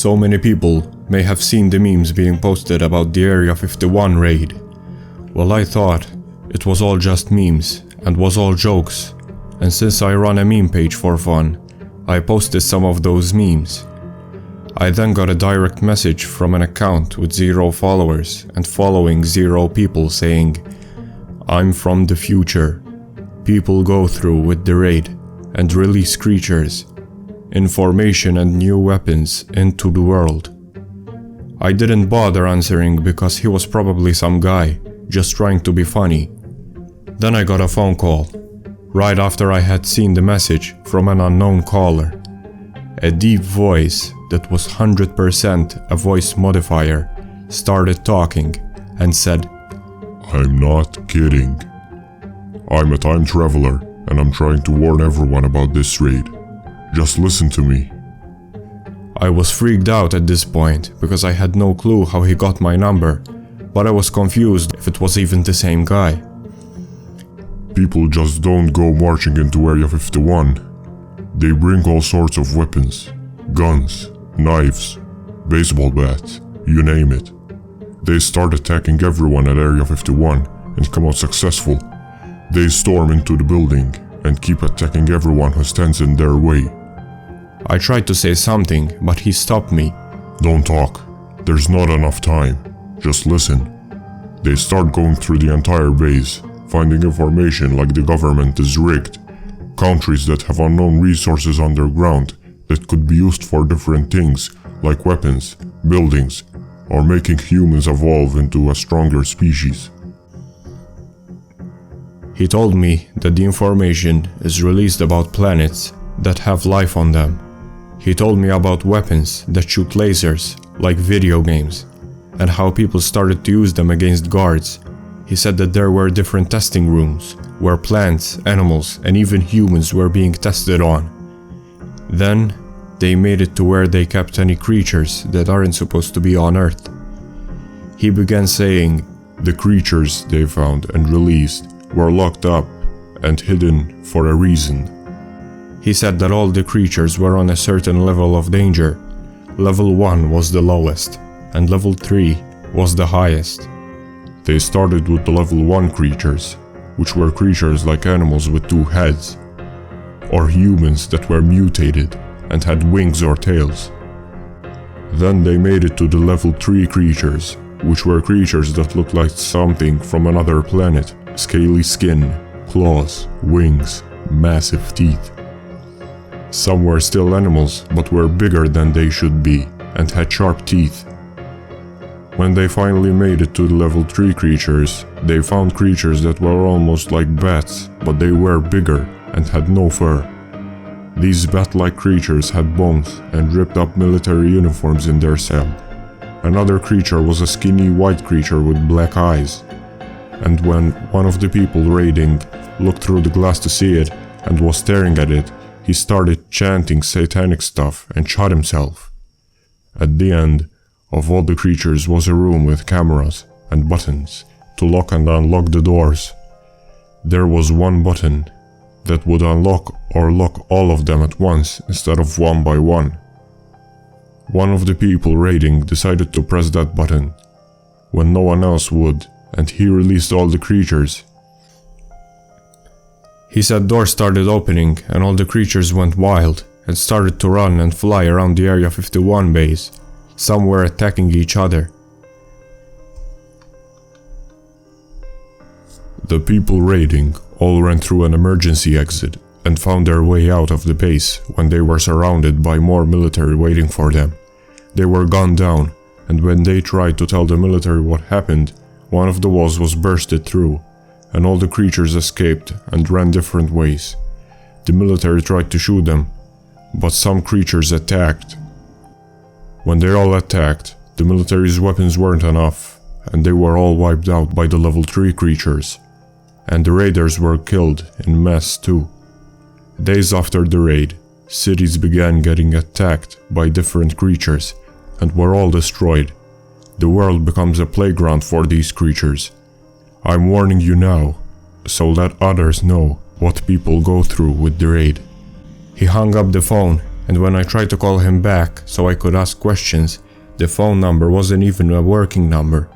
So many people may have seen the memes being posted about the Area 51 raid. Well, I thought it was all just memes and was all jokes, and since I run a meme page for fun, I posted some of those memes. I then got a direct message from an account with 0 followers and following 0 people saying, "I'm from the future. People go through with the raid and release creatures, information and new weapons into the world." I didn't bother answering because he was probably some guy just trying to be funny. Then I got a phone call, right after I had seen the message from an unknown caller. A deep voice that was 100% a voice modifier started talking and said, "I'm not kidding. I'm a time traveler and I'm trying to warn everyone about this raid. Just listen to me." I was freaked out at this point because I had no clue how he got my number, but I was confused if it was even the same guy. "People just don't go marching into Area 51. They bring all sorts of weapons, guns, knives, baseball bats, you name it. They start attacking everyone at Area 51 and come out successful. They storm into the building and keep attacking everyone who stands in their way." I tried to say something, but he stopped me. "Don't talk. There's not enough time. Just listen. They start going through the entire base, finding information like the government is rigged, countries that have unknown resources underground that could be used for different things like weapons, buildings, or making humans evolve into a stronger species." He told me that the information is released about planets that have life on them. He told me about weapons that shoot lasers, like video games, and how people started to use them against guards. He said that there were different testing rooms, where plants, animals, and even humans were being tested on. Then, they made it to where they kept any creatures that aren't supposed to be on Earth. He began saying, "The creatures they found and released were locked up and hidden for a reason." He said that all the creatures were on a certain level of danger. Level 1 was the lowest, and level 3 was the highest. They started with the level 1 creatures, which were creatures like animals with 2 heads, or humans that were mutated and had wings or tails. Then they made it to the level 3 creatures, which were creatures that looked like something from another planet. Scaly skin, claws, wings, massive teeth. Some were still animals, but were bigger than they should be, and had sharp teeth. When they finally made it to the level 3 creatures, they found creatures that were almost like bats, but they were bigger and had no fur. These bat-like creatures had bones and ripped up military uniforms in their cell. Another creature was a skinny white creature with black eyes. And when one of the people raiding looked through the glass to see it and was staring at it, he started chanting satanic stuff and shot himself. At the end of all the creatures was a room with cameras and buttons to lock and unlock the doors. There was one button that would unlock or lock all of them at once instead of one by one. One of the people raiding decided to press that button when no one else would, and he released all the creatures. He said doors started opening and all the creatures went wild and started to run and fly around the Area 51 base. Some were attacking each other. The people raiding all ran through an emergency exit and found their way out of the base when they were surrounded by more military waiting for them. They were gunned down, and when they tried to tell the military what happened, one of the walls was bursted through, and all the creatures escaped and ran different ways. The military tried to shoot them, but some creatures attacked. When they all attacked, the military's weapons weren't enough, and they were all wiped out by the level 3 creatures. And the raiders were killed in mass too. Days after the raid, cities began getting attacked by different creatures and were all destroyed. The world becomes a playground for these creatures. I'm warning you now, so let others know what people go through with the raid. He hung up the phone And when I tried to call him back so I could ask questions, the phone number wasn't even a working number.